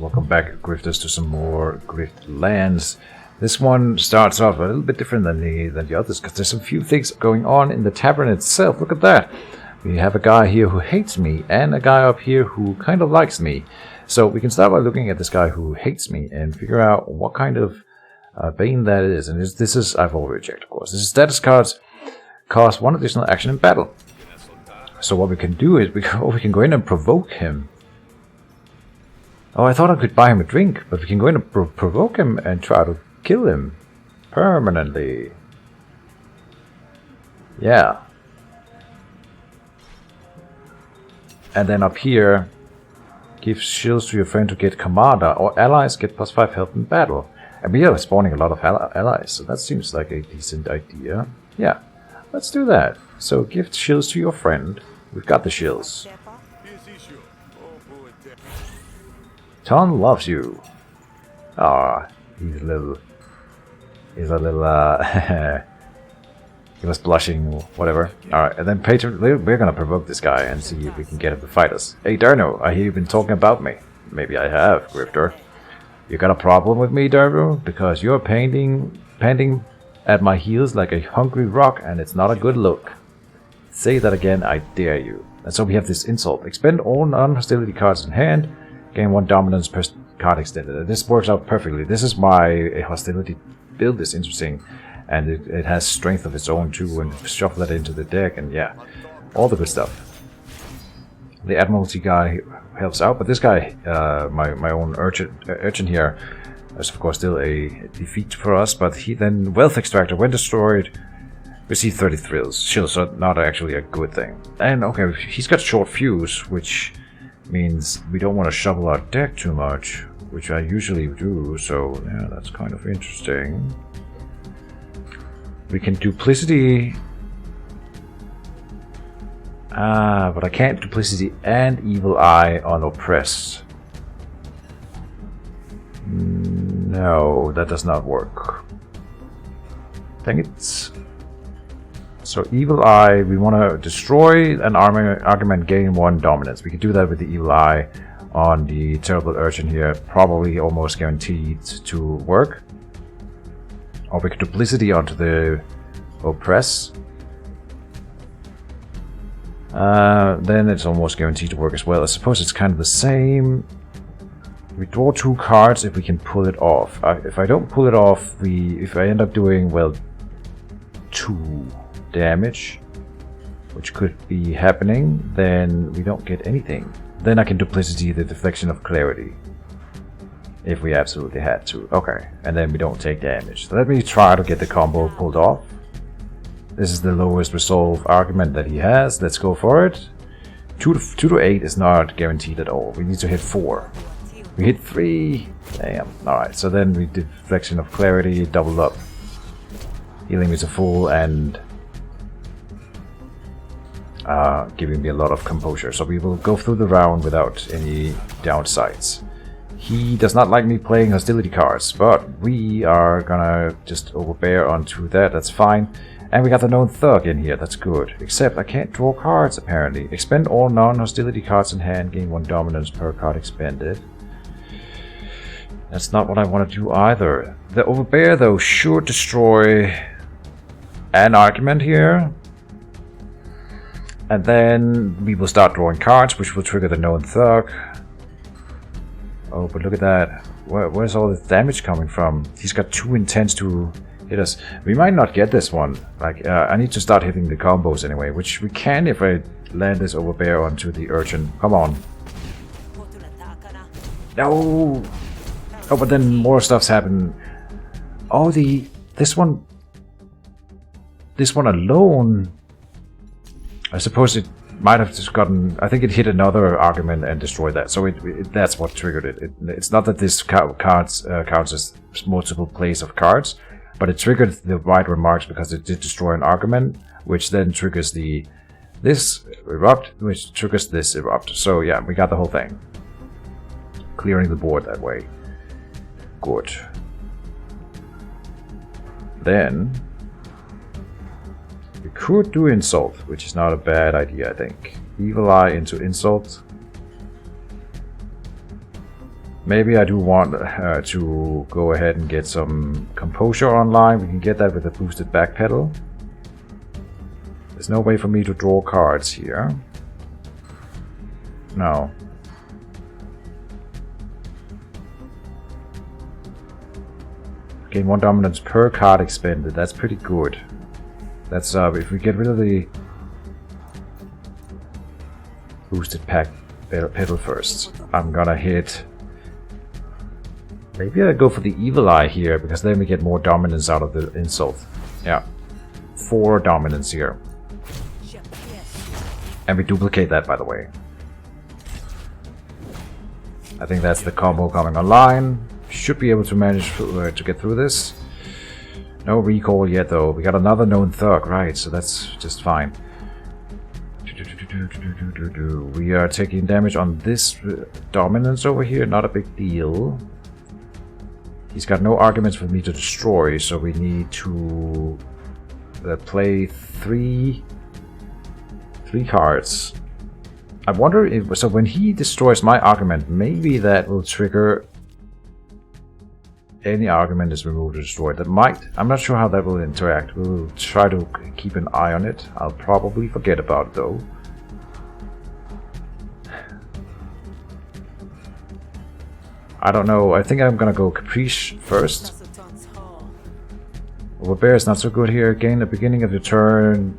Welcome back, Grifters, to some more Griftlands. This one starts off a little bit different than the others, because there's a few things going on in the tavern itself. Look at that. We have a guy here who hates me, and a guy up here who kind of likes me. So we can start by looking at this guy who hates me and figure out what kind of bane that is. And this is, I've already checked, of course. This is status cards, cost 1 additional action in battle. So what we can do is we can go in and provoke him. Oh, I thought I could buy him a drink, but we can go in and provoke him and try to kill him permanently. Yeah. And then up here, give shields to your friend to get commander, or allies get +5 health in battle. And we are spawning a lot of allies, so that seems like a decent idea. Yeah, let's do that. So give shields to your friend. We've got the shields. Ton loves you. Ah, he's a little, he was blushing, whatever. Alright, and then patron, we're gonna provoke this guy and see if we can get him to fight us. Hey Darno, I hear you've been talking about me. Maybe I have, Grifter. You got a problem with me, Darno? Because you're panting at my heels like a hungry rock, and it's not a good look. Say that again, I dare you. And so we have this insult. Expend all non-hostility cards in hand. Gain 1 dominance per card extended. This works out perfectly. This is why hostility build is interesting. And it has strength of its own too, and shuffle that into the deck, and yeah, all the good stuff. The Admiralty guy helps out, but this guy, my own urchin here, is of course still a defeat for us, but he then, Wealth Extractor, when destroyed, receive 30 thrills. Shields, so not actually a good thing. And okay, he's got short fuse, which means we don't want to shovel our deck too much, which I usually do, so yeah, that's kind of interesting. We can duplicity, but I can't duplicity and evil eye on oppress. No, that does not work. Dang it. So evil eye, we want to destroy an argument, gain 1 dominance. We can do that with the evil eye on the terrible urchin here, probably almost guaranteed to work. Or we can duplicity onto the oppress. Then it's almost guaranteed to work as well. I suppose it's kind of the same. We draw 2 cards if we can pull it off. If I don't pull it off, if I end up doing, well, 2 damage, which could be happening, then we don't get anything. Then I can duplicity the deflection of clarity. If we absolutely had to. Okay, and then we don't take damage. So let me try to get the combo pulled off. This is the lowest resolve argument that he has. Let's go for it. 2 to 8 is not guaranteed at all. We need to hit 4. We hit 3. Damn. Alright, so then we deflection of clarity, double up. Healing is a full and giving me a lot of composure. So we will go through the round without any downsides. He does not like me playing hostility cards, but we are gonna just overbear onto that, that's fine. And we got the known thug in here, that's good. Except I can't draw cards apparently. Expend all non-hostility cards in hand, gain 1 dominance per card expended. That's not what I want to do either. The overbear though should destroy an argument here. And then we will start drawing cards, which will trigger the known thug. Oh, but look at that. Where's all the damage coming from? He's got 2 intents to hit us. We might not get this one. Like, I need to start hitting the combos anyway, which we can if I land this overbear onto the urchin. Come on. No! Oh, but then more stuff's happened. Oh, this one alone. I suppose it might have just gotten. I think it hit another argument and destroyed that. So that's what triggered it. It's not that this counts as multiple plays of cards, but it triggered the right remarks because it did destroy an argument, which then triggers this erupt, which triggers this erupt. So yeah, we got the whole thing. Clearing the board that way. Good. Then we could do insult, which is not a bad idea, I think. Evil eye into insult. Maybe I do want to go ahead and get some composure online. We can get that with a boosted back pedal. There's no way for me to draw cards here. No. Gain 1 dominance per card expended. That's pretty good. That's if we get rid of the boosted pack pedal first. I'm gonna hit. Maybe I go for the evil eye here, because then we get more dominance out of the insult. Yeah. 4 dominance here. And we duplicate that, by the way. I think that's the combo coming online. Should be able to manage to get through this. No recall yet, though. We got another known thug, right, so that's just fine. We are taking damage on this dominance over here, not a big deal. He's got no arguments for me to destroy, so we need to play three cards. I wonder if, so when he destroys my argument, maybe that will trigger any argument is removed or destroyed. That might. I'm not sure how that will interact. We'll try to keep an eye on it. I'll probably forget about it though. I don't know. I think I'm gonna go Caprice first. Overbear is not so good here. Again, the beginning of the turn.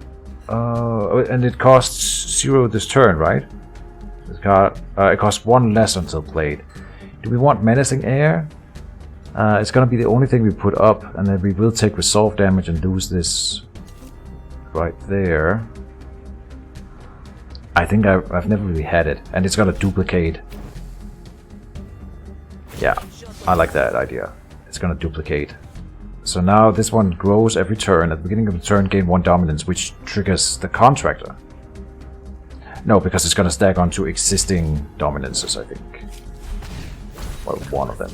And it costs 0 this turn, right? It costs 1 less until played. Do we want Menacing Air? It's gonna be the only thing we put up, and then we will take resolve damage and lose this right there. I think I've never really had it, and it's gonna duplicate. Yeah, I like that idea. It's gonna duplicate. So now this one grows every turn. At the beginning of the turn, gain 1 dominance, which triggers the Contractor. No, because it's gonna stack onto existing dominances, I think. Well, one of them.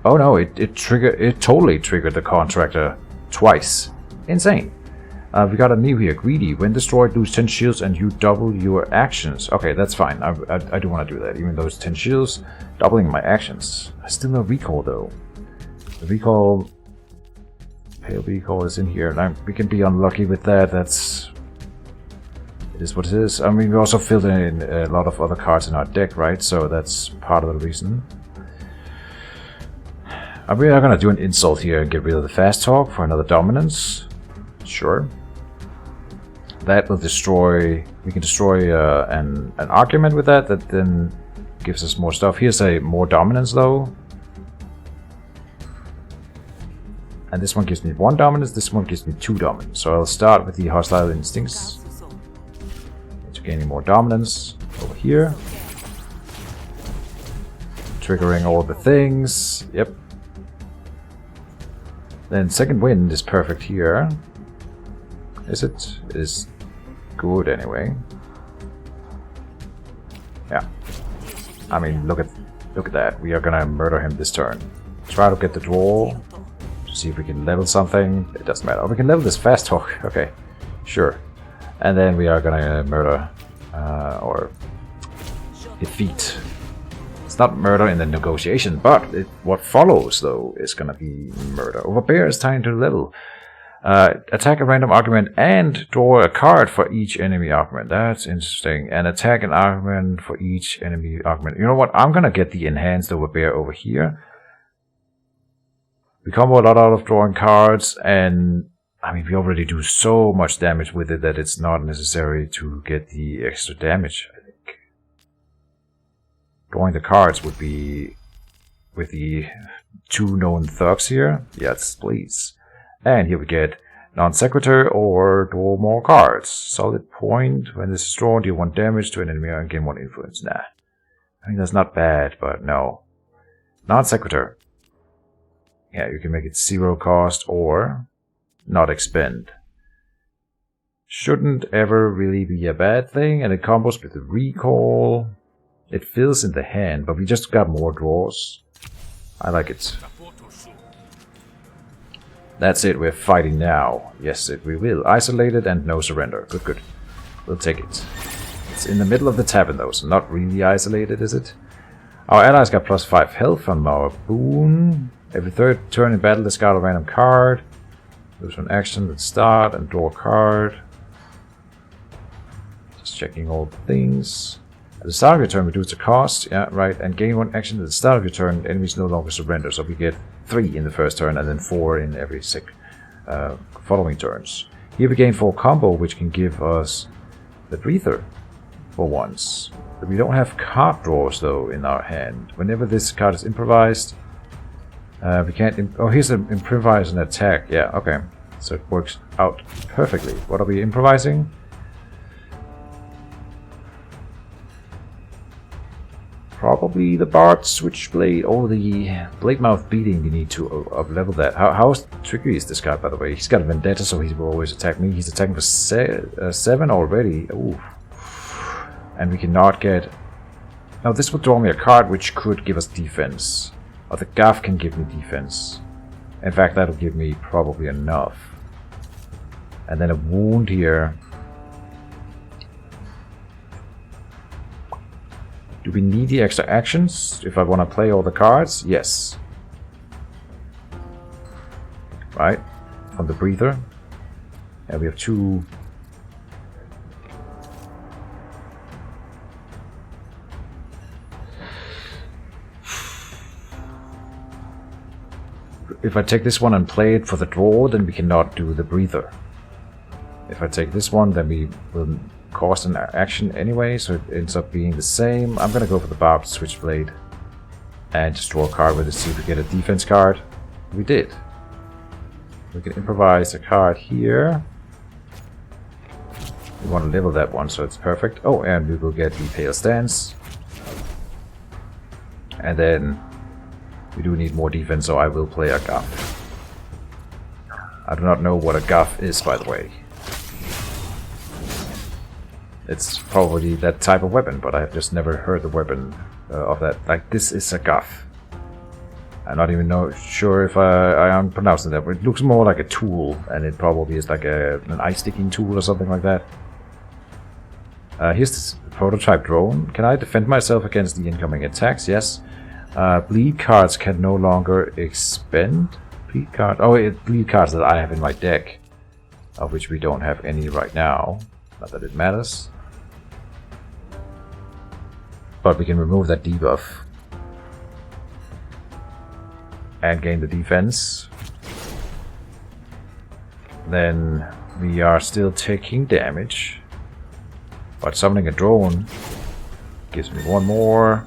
Oh no, it totally triggered the Contractor twice. Insane. We got a new here, Greedy. When destroyed, lose 10 shields and you double your actions. Okay, that's fine. I do want to do that. Even though it's 10 shields, doubling my actions. I still no recall though. The recall, pale recall is in here, and we can be unlucky with that. It is what it is. I mean, we also filled in a lot of other cards in our deck, right? So that's part of the reason. We are gonna do an insult here and get rid of the fast talk for another dominance. Sure. That will destroy. We can destroy an argument with that. That then gives us more stuff. Here's a more dominance though, and this one gives me 1 dominance. This one gives me 2 dominance. So I'll start with the hostile instincts to gain more dominance over here, triggering all the things. Yep. Then second wind is perfect here. Is it? It is good anyway. Yeah. I mean, look at that. We are gonna murder him this turn. Try to get the draw to see if we can level something. It doesn't matter. Oh, we can level this fast talk. Okay, sure. And then we are gonna murder or defeat. It's not murder in the negotiation, but what follows though is gonna be murder. Overbear is trying to level. Attack a random argument and draw a card for each enemy argument. That's interesting. And attack an argument for each enemy argument. You know what? I'm gonna get the enhanced overbear over here. We combo a lot out of drawing cards, and I mean, we already do so much damage with it that it's not necessary to get the extra damage, I think. Drawing the cards would be with the 2 known thugs here. Yes, please. And here we get non-sequitur or draw more cards. Solid point. When this is drawn, deal 1 damage to an enemy and gain 1 influence. Nah. I think that's not bad, but no. Non-sequitur. Yeah, you can make it 0 cost or not expend. Shouldn't ever really be a bad thing, and it combos with the recall. It fills in the hand, but we just got more draws. I like it. That's it, we're fighting now. Yes, we will. Isolated and no surrender. Good, good. We'll take it. Let's It's in the middle of the tavern though, so not really isolated, is it? Our allies got +5 health from our boon. Every third turn in battle, discard a random card. Lose one action at the start and draw a card. Just checking all the things. At the start of your turn, reduce the cost. Yeah, right. And gain one action at the start of your turn. Enemies no longer surrender. So we get 3 in the first turn and then 4 in every following turns. Here we gain 4 combo, which can give us the breather for once. But we don't have card draws though in our hand. Whenever this card is improvised, we can't. Oh, here's an improvise and attack. Yeah, okay. So it works out perfectly. What are we improvising? Probably the Bard Switchblade or the Blade Mouth Beating. We need to up-level that. How tricky is this guy, by the way? He's got a Vendetta, so he will always attack me. He's attacking for 7 already. Ooh. And we cannot get... Now this would draw me a card which could give us defense. Or the Gaff can give me defense. In fact, that'll give me probably enough. And then a wound here. Do we need the extra actions if I want to play all the cards? Yes. Right? From the breather. And we have 2. If I take this one and play it for the draw, then we cannot do the breather. If I take this one, then we will cost an action anyway, so it ends up being the same. I'm gonna go for the Barbed Switchblade and just draw a card with it, see if we get a defense card. We did. We can improvise a card here. We want to level that one, so it's perfect. Oh, and we will get the Pale Stance. And then we do need more defense, so I will play a Guff. I do not know what a Guff is, by the way. It's probably that type of weapon, but I've just never heard the weapon of that. Like, this is a Guff. I'm not even sure if I am pronouncing that, but it looks more like a tool, and it probably is like an ice-sticking tool or something like that. Here's this prototype drone. Can I defend myself against the incoming attacks? Yes. Bleed cards can no longer expend. Bleed cards. Oh, bleed cards that I have in my deck, of which we don't have any right now. Not that it matters. But we can remove that debuff. And gain the defense. Then we are still taking damage. But summoning a drone gives me 1 more.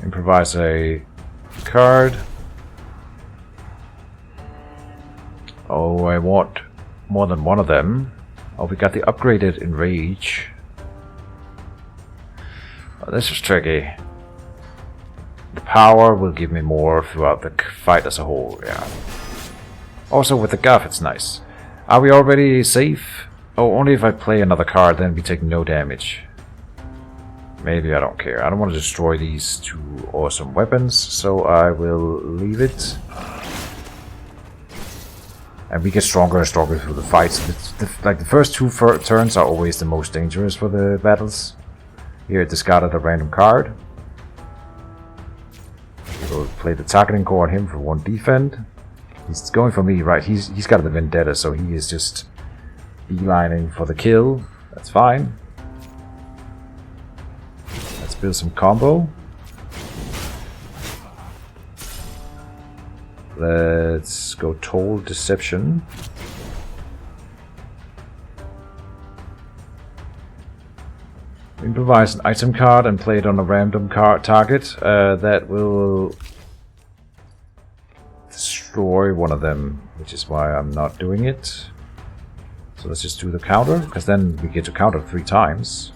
Improvise a card. Oh, I want more than one of them. Oh, we got the upgraded Enrage. Oh, this is tricky. The power will give me more throughout the fight as a whole, yeah. Also with the Guff, it's nice. Are we already safe? Oh, only if I play another card, then we take no damage. Maybe I don't care. I don't want to destroy these 2 awesome weapons, so I will leave it. And we get stronger and stronger through the fights. Like the first 2 turns are always the most dangerous for the battles. Here, discarded a random card. We'll play the targeting core on him for 1 defend. He's going for me, right? He's got the Vendetta, so he is just beelining for the kill. That's fine. Let's build some combo. Let's go Toll Deception. Improvise an item card and play it on a random card target. That will destroy one of them, which is why I'm not doing it. So let's just do the counter, because then we get to counter 3 times.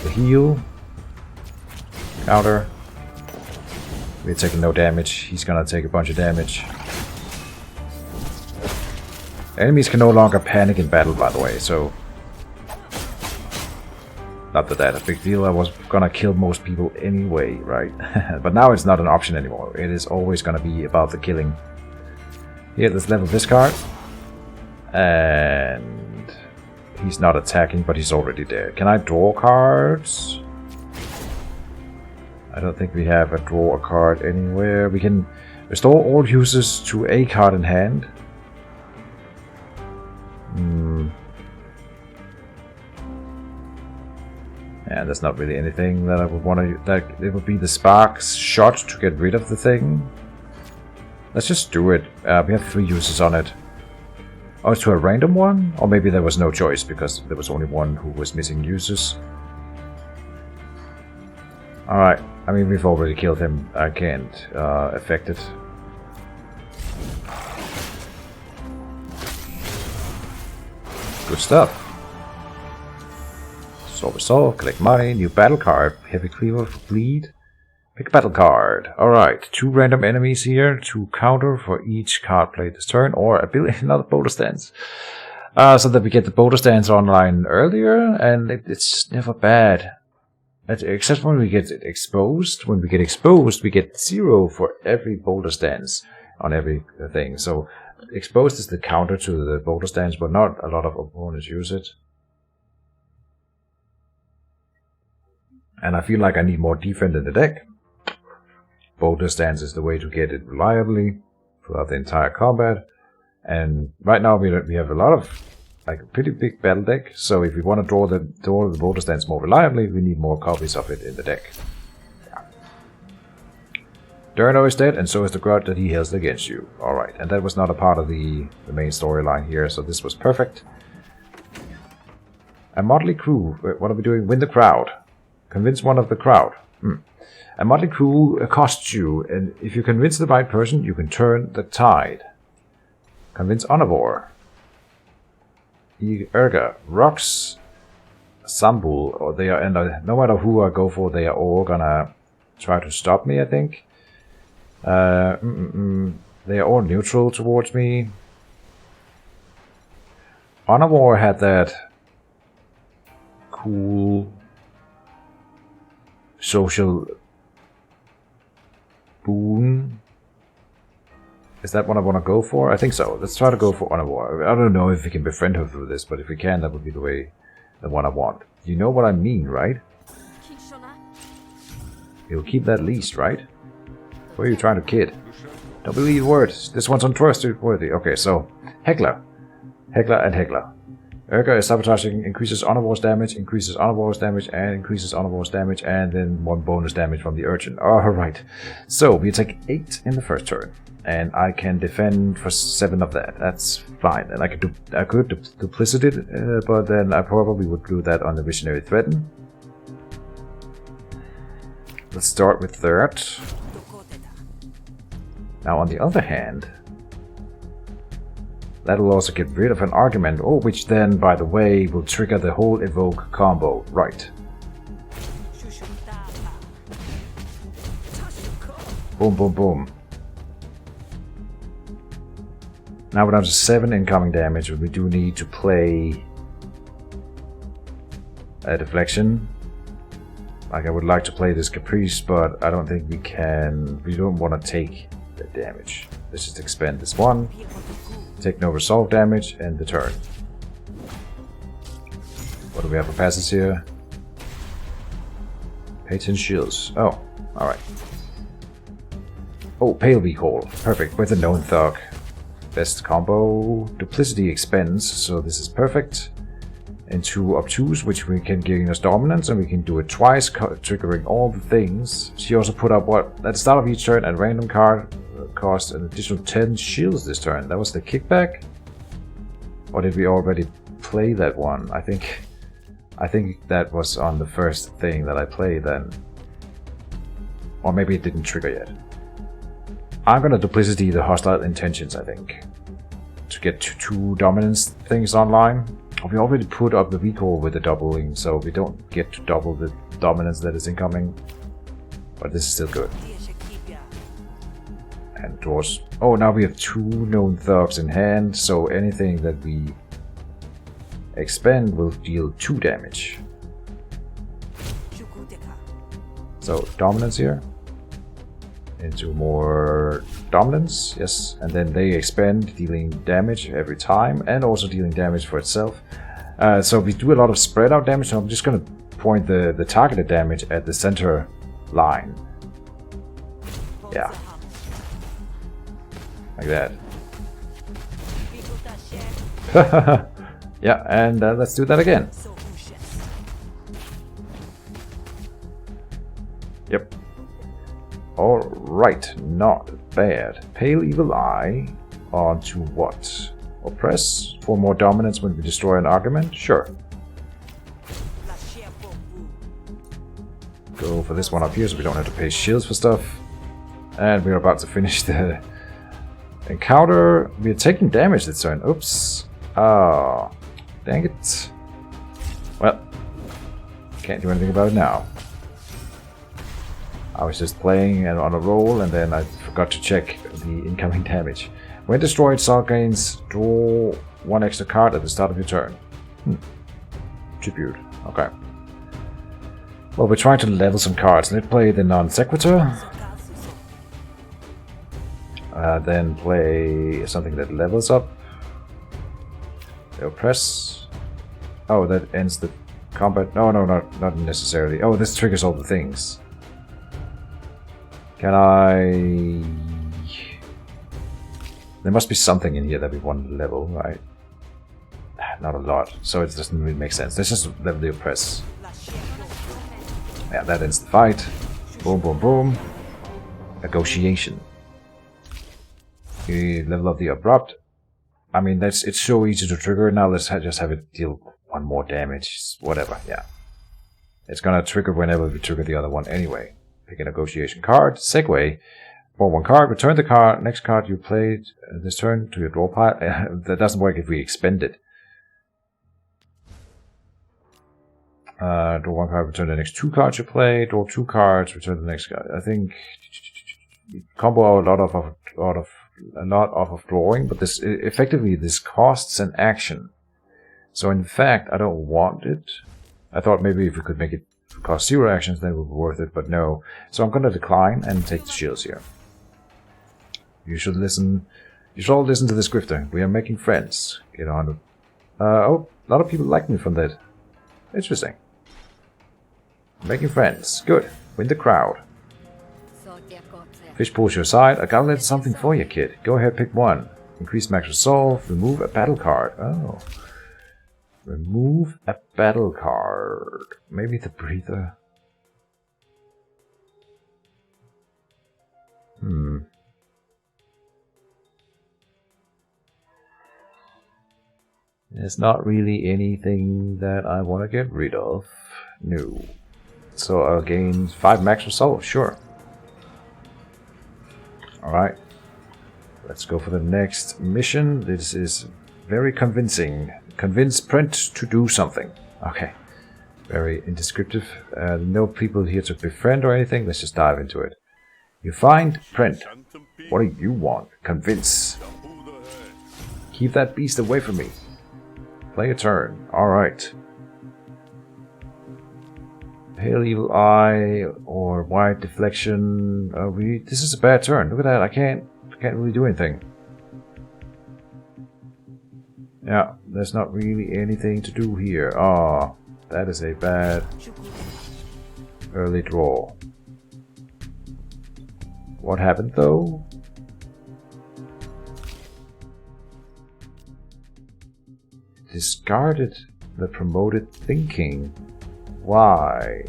The heal. Counter. We're taking no damage. He's gonna take a bunch of damage. Enemies can no longer panic in battle, by the way, so... Not that that's a big deal. I was gonna kill most people anyway, right? But now it's not an option anymore. It is always gonna be about the killing. Here, let's level this card. And... He's not attacking, but he's already there. Can I draw cards? I don't think we have a draw a card anywhere. We can restore all users to a card in hand. And there's not really anything that I would want to... That it would be the Sparks shot to get rid of the thing. Let's just do it. We have 3 users on it. Oh, it's to a random one? Or maybe there was no choice because there was only one who was missing users. Alright. I mean, we've already killed him. I can't affect it. Good stuff. Resolve, collect money, new battle card, heavy cleaver for bleed. Pick a battle card. Alright, 2 random enemies here to counter for each card played this turn, or another boulder stance. So that we get the boulder stance online earlier, and it's never bad. Except when we get exposed. When we get exposed, we get 0 for every boulder stance on every thing. So exposed is the counter to the boulder stance, but not a lot of opponents use it. And I feel like I need more defense in the deck. Boulder stance is the way to get it reliably throughout the entire combat. And right now we have a lot of, like, a pretty big battle deck. So if we want to draw the boulder stance more reliably, we need more copies of it in the deck. Yeah. Durno is dead, and so is the grudge that he held against you. Alright, and that was not a part of the main storyline here, so this was perfect. A motley crew. What are we doing? Win the crowd. Convince one of the crowd. A motley crew accosts you, and if you convince the right person, you can turn the tide. Convince Omnivore. Urga. Rocks. Sambul. Or they are, and no matter who I go for, they are all gonna try to stop me, I think. They are all neutral towards me. Omnivore had that cool social boon. Is that what I want to go for? I think so. Let's try to go for Omnivore. I don't know if we can befriend her through this, but if we can, that would be the one I want. You know what I mean, right? You'll keep that least, right? What are you trying to kid? Don't believe words. This one's untrustworthy. Okay, so Heckler. Heckler and Heckler. Urga is sabotaging, increases Omnivore's damage, increases Omnivore's damage, and increases Omnivore's damage, and then 1 bonus damage from the urchin. Alright. So, we take 8 in the first turn. And I can defend for 7 of that. That's fine. And I could duplicity it, but then I probably would do that on the Visionary Threaten. Let's start with that. Now, on the other hand, that will also get rid of an argument, which then, by the way, will trigger the whole evoke combo. Right. Boom, boom, boom. Now we're down to 7 incoming damage, but we do need to play a deflection. Like, I would like to play this Caprice, but I don't think we can. We don't want to take the damage. Let's just expend this one. Take no resolve damage, end the turn. What do we have for passes here? Patent shields. Oh, alright. Oh, Pale Recall. Perfect, with a known thug. Best combo. Duplicity expends, so this is perfect. Into obtuse, which we can gain us dominance, and we can do it twice, triggering all the things. She also put up what? At the start of each turn, a random card cost an additional 10 shields this turn. That was the kickback? Or did we already play that one? I think that was on the first thing that I played then. Or maybe it didn't trigger yet. I'm gonna duplicity the hostile intentions, I think. To get 2 dominance things online. We already put up the recall with the doubling, so we don't get to double the dominance that is incoming. But this is still good. And draws. Oh, now we have 2 known thugs in hand, so anything that we expend will deal 2 damage. So, dominance here. Into more dominance, yes. And then they expend, dealing damage every time, and also dealing damage for itself. So we do a lot of spread out damage, so I'm just going to point the targeted damage at the center line. Yeah. Like that. Yeah, and let's do that again. Yep. Alright, not bad. Pale Evil Eye onto what? Oppress for more dominance when we destroy an argument? Sure. Go for this one up here so we don't have to pay shields for stuff. And we're about to finish the encounter. We're taking damage this turn. Oops. Oh, dang it. Well, can't do anything about it now. I was just playing on a roll and then I forgot to check the incoming damage. When destroyed, Saw gains draw 1 extra card at the start of your turn. Tribute. Okay. Well, we're trying to level some cards. Let's play the Non Sequitur. Then play something that levels up. Oppress. Oh, that ends the combat. No, not necessarily. Oh, this triggers all the things. Can I... There must be something in here that we want to level, right? Not a lot, so it doesn't really make sense. Let's just level the Oppress. Yeah, that ends the fight. Boom, boom, boom. Negotiation. We level up the Abrupt. I mean, it's so easy to trigger. Now let's just have it deal 1 more damage. Whatever, yeah. It's gonna trigger whenever we trigger the other one anyway. Pick a negotiation card. Segue. For 1 card. Return the card. Next card you played this turn to your draw pile. That doesn't work if we expend it. Draw 1 card. Return the next 2 cards you play. Draw 2 cards. Return the next card. I think you combo a lot of drawing, but this effectively this costs an action. So in fact, I don't want it. I thought maybe if we could make it cost 0 actions, then it would be worth it, but no. So I'm gonna decline and take the shields here. You should listen. You should all listen to this grifter. We are making friends. Get on. Oh, a lot of people like me from that. Interesting. Making friends. Good. Win the crowd. Fish pulls your side. I gotta let something for you, kid. Go ahead, pick 1. Increase max resolve. Remove a battle card. Oh. Remove a battle card. Maybe the breather. There's not really anything that I want to get rid of. No. So I'll gain 5 max resolve. Sure. Alright. Let's go for the next mission. This is very convincing. Convince Print to do something. Okay. Very indescriptive. No people here to befriend or anything. Let's just dive into it. You find Print. What do you want? Convince. Keep that beast away from me. Play a turn. Alright. Pale Evil Eye or Wide Deflection. This is a bad turn. Look at that. I can't really do anything. Yeah, there's not really anything to do here. Ah, that is a bad early draw. What happened though? Discarded the promoted thinking. Why?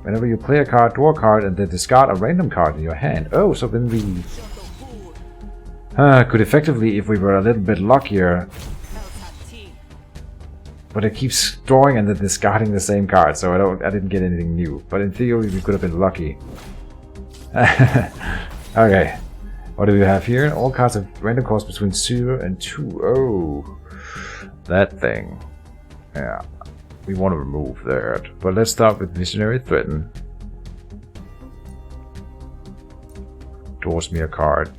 Whenever you play a card, draw a card, and then discard a random card in your hand. Oh, so then we could effectively, if we were a little bit luckier. But it keeps drawing and then discarding the same card, so I didn't get anything new. But in theory, we could have been lucky. Okay, what do we have here? All cards have random cost between 0 and 2. Oh, that thing. Yeah. We want to remove that, but let's start with Visionary Threaten. Draws me a card.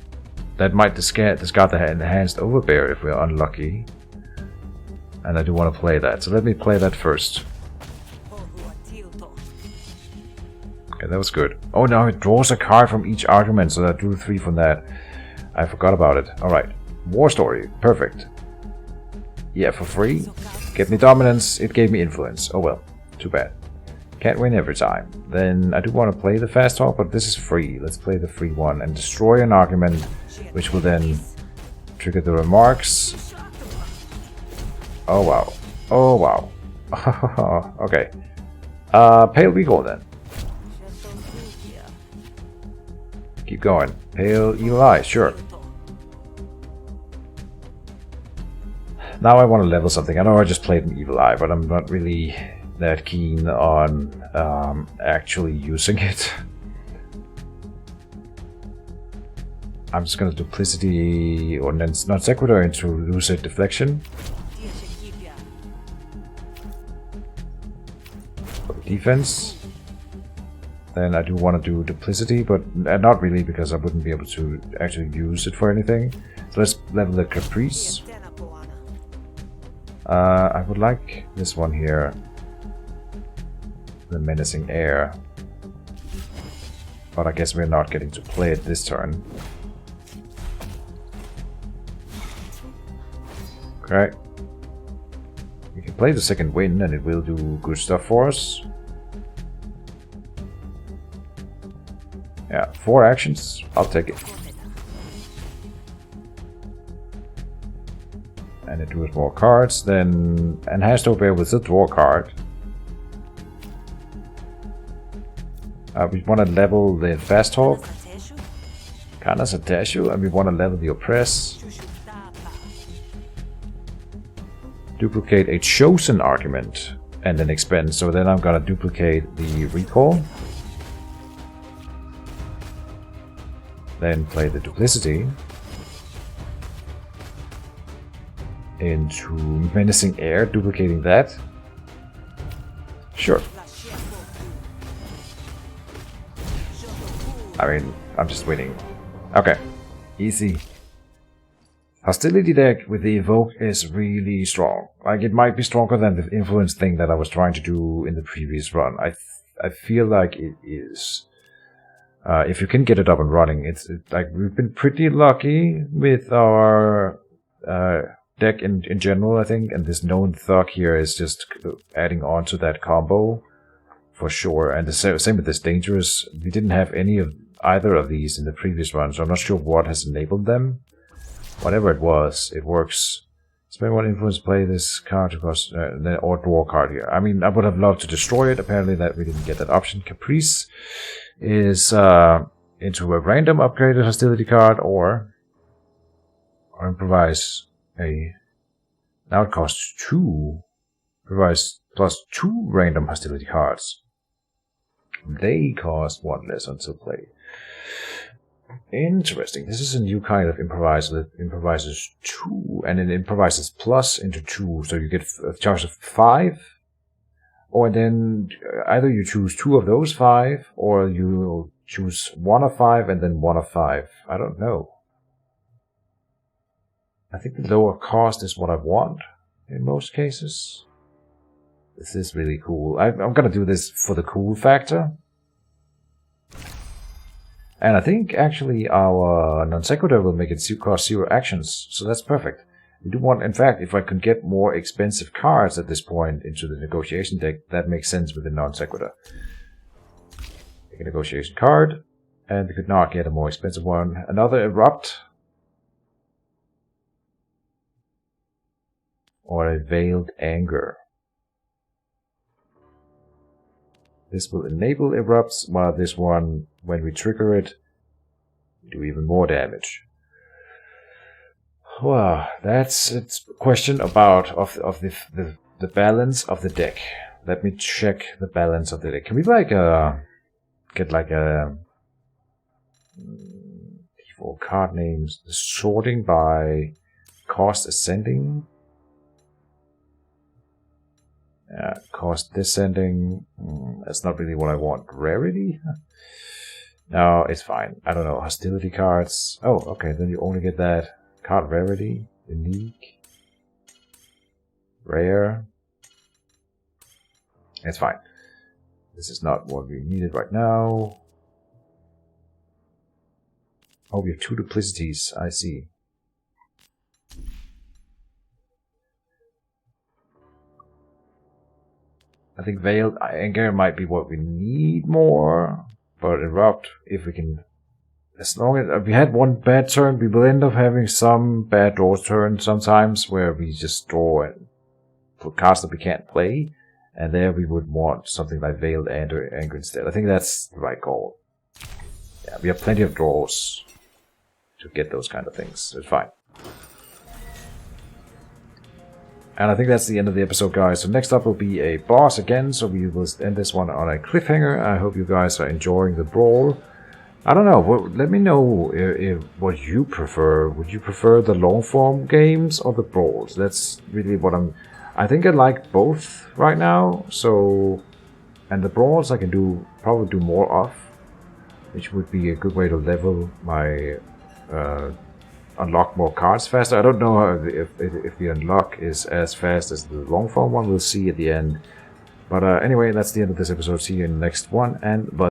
That might discard the Enhanced Overbear if we're unlucky. And I do want to play that, so let me play that first. Okay, that was good. Oh, now it draws a card from each argument, so I drew 3 from that. I forgot about it. Alright. War Story. Perfect. Yeah, for free. Get me dominance, it gave me influence. Oh well, too bad. Can't win every time. Then I do want to play the fast talk, but this is free. Let's play the free one and destroy an argument, which will then trigger the remarks. Oh wow. Oh wow. Okay. Pale Regal then. Keep going. Pale Evil Eye, sure. Now I want to level something. I know I just played an Evil Eye, but I'm not really that keen on actually using it. I'm just gonna duplicity or non sequitur into lucid deflection. For the defense. Then I do want to do duplicity, but not really because I wouldn't be able to actually use it for anything. So let's level the caprice. I would like this one here. The menacing air. But I guess we're not getting to play it this turn. Okay. We can play the second wind and it will do good stuff for us. Yeah, 4 actions. I'll take it. And it draws more cards, then and has to obey with the draw card. We want to level the fast talk. Kinda Satashu, and we want to level the oppress. Duplicate a chosen argument and then expend. So then I'm gonna duplicate the recall. Then play the duplicity into menacing air, duplicating that. Sure. I mean, I'm just winning. Okay, easy. Hostility deck with the evoke is really strong. Like, it might be stronger than the influence thing that I was trying to do in the previous run. I feel like it is. If you can get it up and running, it's like we've been pretty lucky with our deck in general, I think, and this known thug here is just adding on to that combo for sure. And the same with this dangerous. We didn't have any of either of these in the previous run, so I'm not sure what has enabled them. Whatever it was, it works. Spend 1 influence, play this card to cost or draw card here. I mean, I would have loved to destroy it. Apparently, that we didn't get that option. Caprice is into a random upgraded hostility card or improvise a. Now it costs 2. Improvise plus 2 random hostility cards. They cost 1 less until play. Interesting. This is a new kind of improviser that improvises 2 and it improvises plus into 2. So you get a charge of 5. Or then either you choose 2 of those 5 or you choose 1 of 5 and then 1 of 5. I don't know. I think the lower cost is what I want in most cases. This is really cool. I'm gonna do this for the cool factor. And I think actually our non sequitur will make it cost 0 actions, so that's perfect. We do want, in fact, if I can get more expensive cards at this point into the negotiation deck, that makes sense with the non sequitur. Take a negotiation card, and we could not get a more expensive one. Another erupt. Or a veiled anger. This will enable erupts, while this one, when we trigger it, do even more damage. Well, it's a question about the balance of the deck. Let me check the balance of the deck. Can we get like a default card names sorting by cost ascending? Cost descending. That's not really what I want. Rarity? No, it's fine. I don't know. Hostility cards. Oh, okay. Then you only get that. Card rarity. Unique. Rare. It's fine. This is not what we needed right now. Oh, we have 2 duplicities. I see. I think Veiled Anger might be what we need more. But Erupt, if we can... As long as if we had one bad turn, we will end up having some bad draw turns sometimes where we just draw and put cards that we can't play. And there we would want something like Veiled Anger instead. I think that's the right call. Yeah, we have plenty of draws to get those kind of things. It's fine. And I think that's the end of the episode, guys. So next up will be a boss again. So we will end this one on a cliffhanger. I hope you guys are enjoying the Brawl. I don't know. Let me know what you prefer. Would you prefer the long form games or the Brawls? That's really what I think I like both right now. So, and the Brawls I can probably do more of, which would be a good way to level my unlock more cards faster. I don't know if the unlock is as fast as the long form one. We'll see at the end. But anyway, that's the end of this episode. See you in the next one, and bye.